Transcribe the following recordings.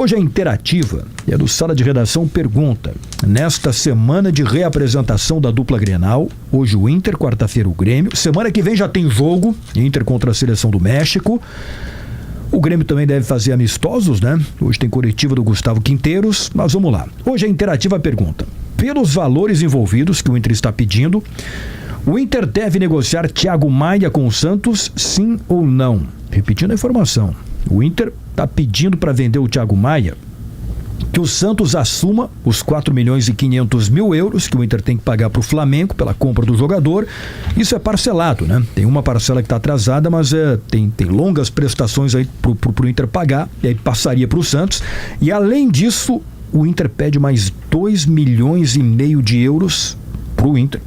Hoje é interativa e a do Sala de Redação pergunta: nesta semana de reapresentação da dupla Grenal, hoje o Inter, quarta-feira o Grêmio, semana que vem já tem jogo, Inter contra a Seleção do México. O Grêmio também deve fazer amistosos, né? Hoje tem coletiva do Gustavo Quinteiros, mas vamos lá. Hoje a interativa pergunta: pelos valores envolvidos que o Inter está pedindo, o Inter deve negociar Thiago Maia com o Santos, sim ou não? Repetindo a informação, o Inter está pedindo para vender o Thiago Maia que o Santos assuma os 4.500.000 euros que o Inter tem que pagar para o Flamengo pela compra do jogador. Isso é parcelado, né? Tem uma parcela que está atrasada, mas tem longas prestações aí pro Inter pagar, e aí passaria para o Santos. E além disso, o Inter pede mais 2,5 milhões de euros para o Inter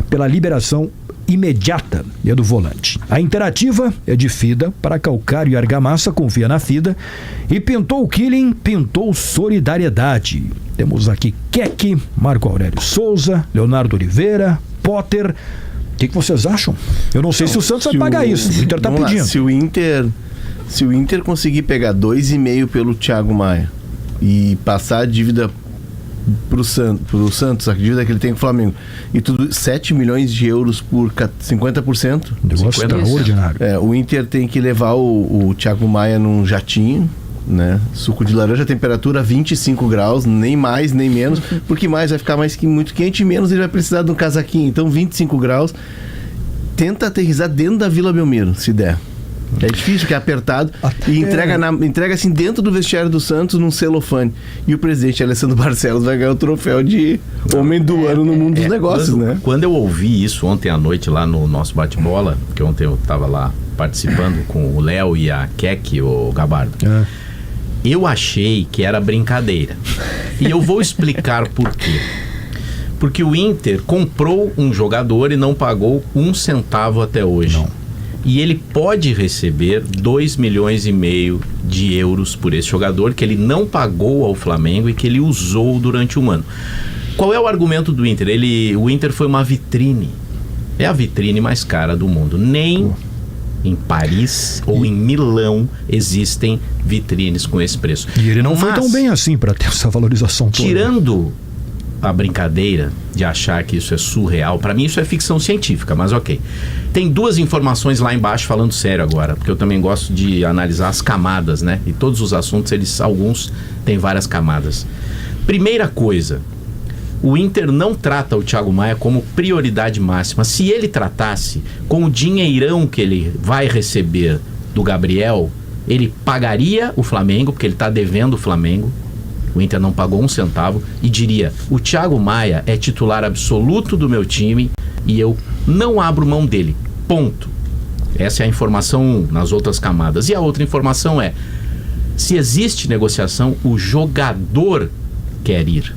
pela liberação imediata do volante. A interativa é de Fida, para Calcário e Argamassa, confia na Fida. E pintou o Killing, pintou solidariedade. Temos aqui Keck, Marco Aurélio Souza, Leonardo Oliveira, Potter. O que vocês acham? Eu não sei se o Santos vai pagar isso. O Inter está pedindo. Se o Inter conseguir pegar 2,5 pelo Thiago Maia e passar a dívida pro Santos, a dívida que ele tem com o Flamengo, e tudo 7 milhões de euros por 50%. Negócio extraordinário. O Inter tem que levar o Thiago Maia num jatinho, né? Suco de laranja, temperatura 25 graus, nem mais, nem menos, porque mais vai ficar muito quente, menos ele vai precisar de um casaquinho. Então 25 graus, tenta aterrissar dentro da Vila Belmiro, se der. É difícil, porque é apertado. E entrega assim dentro do vestiário do Santos num celofane. E o presidente Alessandro Barcelos vai ganhar o troféu de homem do ano no mundo dos negócios, né? Quando eu ouvi isso ontem à noite lá no nosso bate-bola, que ontem eu estava lá participando com o Léo e a Keck, o Gabardo, eu achei que era brincadeira. E eu vou explicar por quê. Porque o Inter comprou um jogador e não pagou 1 centavo até hoje. Não. E ele pode receber 2,5 milhões de euros por esse jogador que ele não pagou ao Flamengo e que ele usou durante um ano. Qual é o argumento do Inter? O Inter foi uma vitrine. É a vitrine mais cara do mundo. Nem em Paris ou em Milão existem vitrines com esse preço. E ele não foi tão bem assim para ter essa valorização toda. Tirando a brincadeira de achar que isso é surreal, para mim isso é ficção científica, mas ok. Tem 2 informações lá embaixo, falando sério agora, porque eu também gosto de analisar as camadas, né? E todos os assuntos, alguns têm várias camadas. Primeira coisa, o Inter não trata o Thiago Maia como prioridade máxima. Se ele tratasse com o dinheirão que ele vai receber do Gabriel, ele pagaria o Flamengo, porque ele está devendo o Flamengo. O Inter não pagou 1 centavo e diria: o Thiago Maia é titular absoluto do meu time e eu não abro mão dele. Ponto. Essa é a informação nas outras camadas. E a outra informação é: se existe negociação, o jogador quer ir.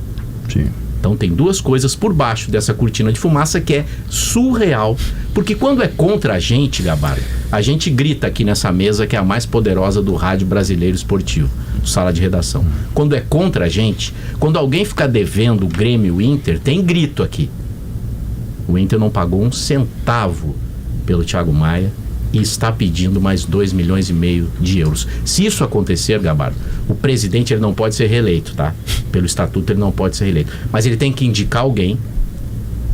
Sim. Então tem 2 coisas por baixo dessa cortina de fumaça que é surreal. Porque quando é contra a gente, Gabardo, a gente grita aqui nessa mesa, que é a mais poderosa do rádio brasileiro esportivo, Sala de Redação. Quando é contra a gente, quando alguém fica devendo o Grêmio e o Inter, tem grito aqui. O Inter não pagou 1 centavo pelo Thiago Maia e está pedindo mais 2,5 milhões de euros. Se isso acontecer, Gabardo, o presidente ele não pode ser reeleito, tá? Pelo estatuto ele não pode ser reeleito. Mas ele tem que indicar alguém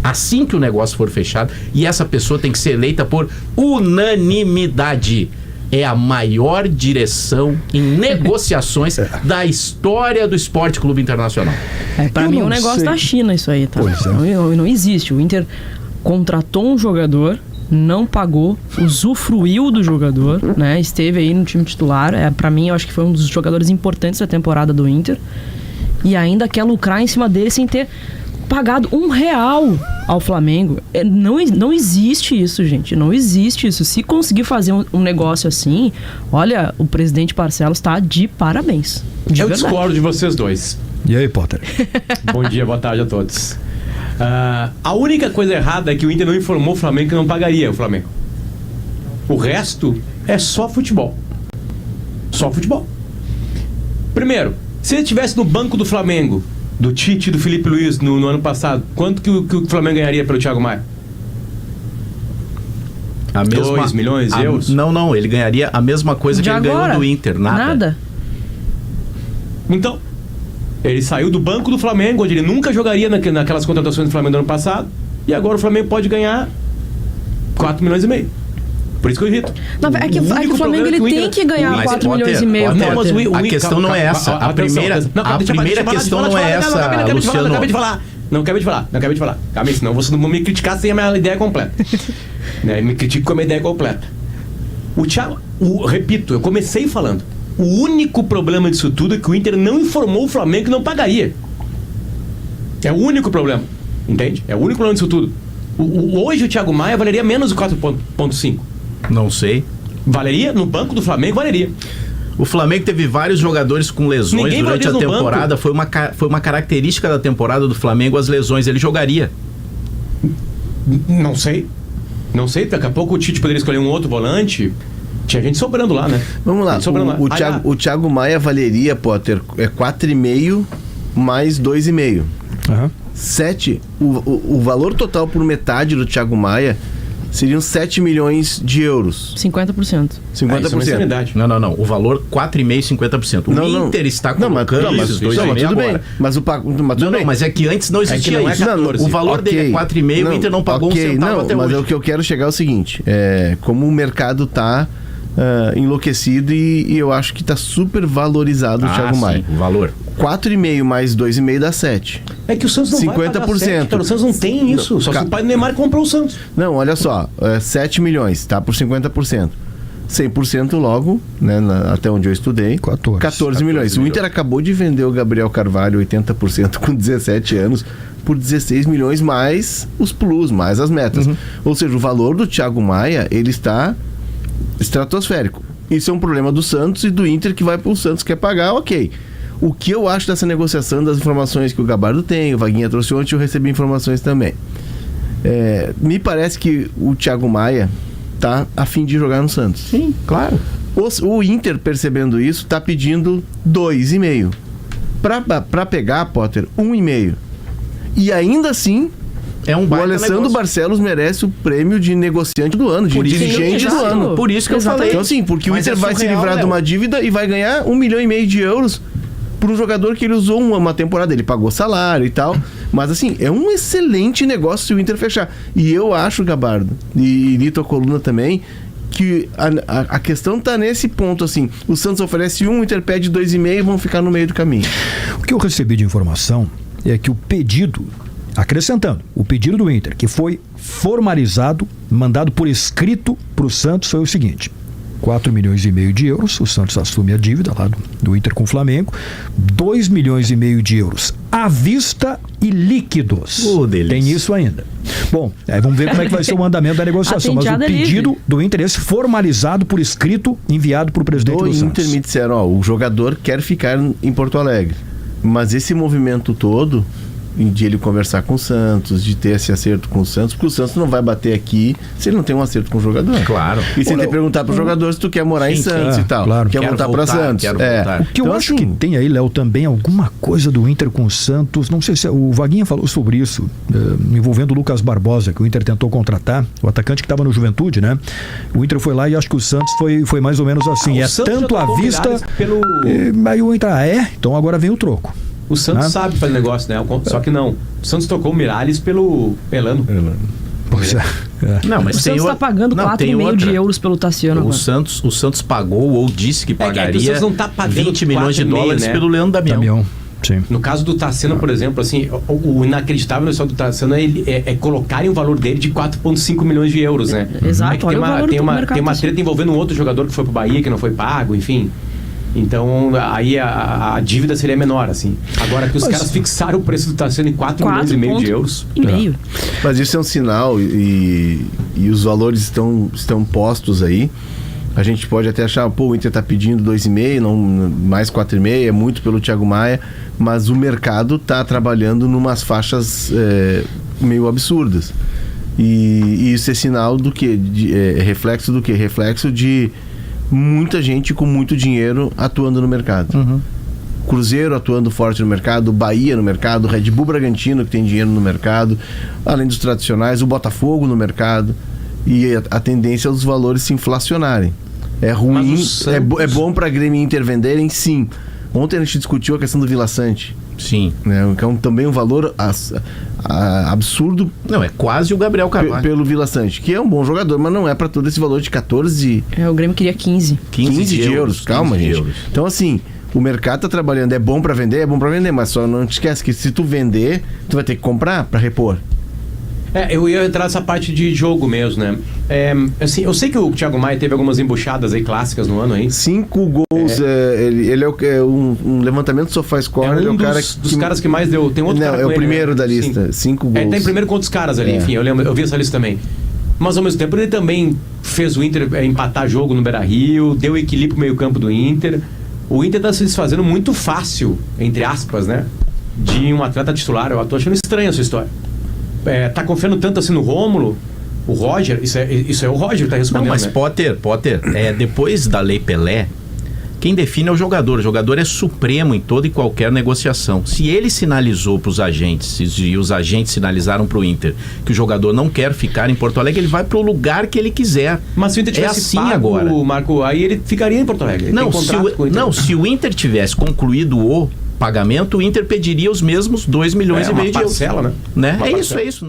assim que o negócio for fechado, e essa pessoa tem que ser eleita por unanimidade. É a maior direção em negociações da história do Esporte Clube Internacional. Pra mim é um negócio da China isso aí, tá? Não existe. O Inter contratou um jogador, não pagou, usufruiu do jogador, né? Esteve aí no time titular. Pra mim, eu acho que foi um dos jogadores importantes da temporada do Inter. E ainda quer lucrar em cima dele sem ter pagado R$1 ao Flamengo. Não existe isso, gente. Não existe isso. Se conseguir fazer um negócio assim, olha, o presidente Barcelos está de parabéns. Eu discordo de vocês dois. E aí, Potter? Bom dia, boa tarde a todos. A única coisa errada é que o Inter não informou o Flamengo que não pagaria o Flamengo. O resto é só futebol. Só futebol. Primeiro, se ele estivesse no banco do Flamengo, do Tite e do Felipe Luiz no ano passado, quanto que o Flamengo ganharia pelo Thiago Maia? 2 milhões de euros? Não, ele ganharia a mesma coisa que ele ganhou do Inter, nada. Então, ele saiu do banco do Flamengo, onde ele nunca jogaria naquelas contratações do Flamengo do ano passado, e agora o Flamengo pode ganhar 4 milhões e meio. Por isso que eu irrito. Não, é que o Flamengo ele tem que ganhar 4 milhões e meio. Não, mas a questão não é essa. A primeira questão não é essa, Luciano. Não acabei de falar. Calma aí, senão vocês não vão me criticar sem a minha ideia completa. Né? Me critico com a minha ideia completa. O Thiago, repito, eu comecei falando. O único problema disso tudo é que o Inter não informou o Flamengo que não pagaria. É o único problema. Entende? É o único problema disso tudo. Hoje o Thiago Maia valeria menos de 4,5. Não sei. Valeria? No banco do Flamengo valeria. O Flamengo teve vários jogadores com lesões durante a temporada. Foi uma característica da temporada do Flamengo as lesões. Ele jogaria. Não sei. Daqui a pouco o Tite poderia escolher um outro volante. Tinha gente sobrando lá, né? Vamos lá. O Thiago Maia valeria, Potter, 4,5 mais 2,5. 7. O valor total por metade do Thiago Maia seriam 7 milhões de euros. 50%. 50%. Não. O valor 4,5%, 50%. O Inter está colocando esses dois mas tudo bem. Mas é que antes não existia isso. O valor dele é 4,5%, o Inter não pagou um centavo até hoje. Mas o que eu quero chegar é o seguinte, como o mercado está enlouquecido e eu acho que está super valorizado o Thiago Maia. O valor. 4,5 mais 2,5 dá 7. É que o Santos não 50%. Vai pagar 7, cara. O Santos não tem isso. Só se o pai do Neymar comprou o Santos. Não, olha só. 7 milhões, tá? Por 50%. 100% logo, né? Até onde eu estudei. 14 milhões. O Inter acabou de vender o Gabriel Carvalho 80% com 17 anos por 16 milhões mais os plus, mais as metas. Ou seja, o valor do Thiago Maia, ele está estratosférico. Isso é um problema do Santos e do Inter que vai pro Santos, quer pagar, ok. O que eu acho dessa negociação, das informações que o Gabardo tem, o Vaguinha trouxe ontem, eu recebi informações também. Me parece que o Thiago Maia tá a fim de jogar no Santos. Sim, claro. O Inter, percebendo isso, tá pedindo 2,5. Pra pegar, Potter, 1,5. E ainda assim, o Alessandro Barcelos merece o prêmio de negociante do ano, de dirigente do ano. Por isso que eu falei. Então assim, porque o Inter vai se livrar de uma dívida e vai ganhar 1,5 milhão de euros por um jogador que ele usou uma temporada, ele pagou salário e tal, mas assim, é um excelente negócio se o Inter fechar. E eu acho, Gabardo, e li tua coluna também, que a questão tá nesse ponto, assim, o Santos oferece 1, o Inter pede 2,5 e vão ficar no meio do caminho. O que eu recebi de informação é que o pedido, acrescentando, o pedido do Inter, que foi formalizado, mandado por escrito para o Santos, foi o seguinte: 4 milhões e meio de euros, o Santos assume a dívida lá do Inter com o Flamengo, 2 milhões e meio de euros à vista e líquidos. Tem isso ainda. Bom, aí vamos ver como é que vai ser o andamento da negociação, mas o pedido do Inter é esse formalizado por escrito, enviado para o presidente do Santos. Do Inter me disseram, o jogador quer ficar em Porto Alegre, mas esse movimento todo de ele conversar com o Santos, de ter esse acerto com o Santos, porque o Santos não vai bater aqui se ele não tem um acerto com o jogador. Claro. E se ele perguntar pro jogador se tu quer morar em Santos e tal, claro. Quer voltar para Santos. O que eu acho que tem aí, Léo, também alguma coisa do Inter com o Santos, não sei se o Vaguinha falou sobre isso, envolvendo o Lucas Barbosa, que o Inter tentou contratar, o atacante que estava no Juventude, né? O Inter foi lá e acho que o Santos foi mais ou menos assim, tanto à vista, aí o Inter, então agora vem o troco. O Santos sabe fazer negócio, né? Só que não. O Santos trocou o Miralles pelo Elano. Pois é. Não, mas o Santos está pagando 4,5 de euros pelo Tassiano. O Santos pagou ou disse que pagaria o Santos não tá pagando 20 milhões de dólares, né? Pelo Leandro Damião. Sim. No caso do Tassiano, por exemplo, assim, o inacreditável do Tassiano é colocarem o valor dele de 4,5 milhões de euros, né? Exato. Tem uma treta envolvendo um outro jogador que foi pro Bahia, que não foi pago, enfim. Então, aí a dívida seria menor, assim. Agora que os caras fixaram o preço do Tassiano em 4 milhões e meio de euros. Mas isso é um sinal e os valores estão postos aí. A gente pode até achar, o Inter tá pedindo 2,5, não, mais 4,5, é muito pelo Thiago Maia, mas o mercado tá trabalhando numas faixas meio absurdas. E isso é sinal do quê? Reflexo do quê? Reflexo de muita gente com muito dinheiro atuando no mercado. Cruzeiro atuando forte no mercado, Bahia no mercado, Red Bull Bragantino que tem dinheiro no mercado, além dos tradicionais, o Botafogo no mercado, e a tendência é os valores se inflacionarem. É ruim, é bom para Grêmio e Inter venderem, sim. Ontem a gente discutiu a questão do Vila Sante, Sim. né? Que é também um valor absurdo. Não, é quase o Gabriel Carvalho. Pelo Vila Sante, que é um bom jogador, mas não é para todo esse valor de 14... O Grêmio queria 15. 15 de euros. Calma, 15 gente. euros. Então, assim, o mercado tá trabalhando. É bom para vender, mas só não te esquece que se tu vender, tu vai ter que comprar para repor. Eu ia entrar nessa parte de jogo mesmo, né? Assim, eu sei que o Thiago Maia teve algumas embuchadas aí clássicas no ano aí. 5 gols, ele é um levantamento do SofaScore, ele é o cara dos caras que mais deu. Tem outro cara é o com primeiro ele, né? da lista, 5 gols. Tá em primeiro com outros caras ali, enfim, eu vi essa lista também. Mas ao mesmo tempo ele também fez o Inter empatar jogo no Beira-Rio, deu equilíbrio pro meio-campo do Inter. O Inter tá se desfazendo muito fácil, entre aspas, né? De um atleta titular. Eu tô achando estranha essa história. Tá confiando tanto assim no Rômulo, o Roger, isso é o Roger que tá respondendo. Não, mas né? Potter, depois da Lei Pelé, quem define é o jogador. O jogador é supremo em toda e qualquer negociação. Se ele sinalizou para os agentes e os agentes sinalizaram para o Inter que o jogador não quer ficar em Porto Alegre, ele vai para o lugar que ele quiser. Mas se o Inter tivesse assim pago, agora, Marco, aí ele ficaria em Porto Alegre. Não, se o Inter tivesse concluído o pagamento, o Inter pediria os mesmos 2 milhões e meio de euros. Parcela, né? É isso.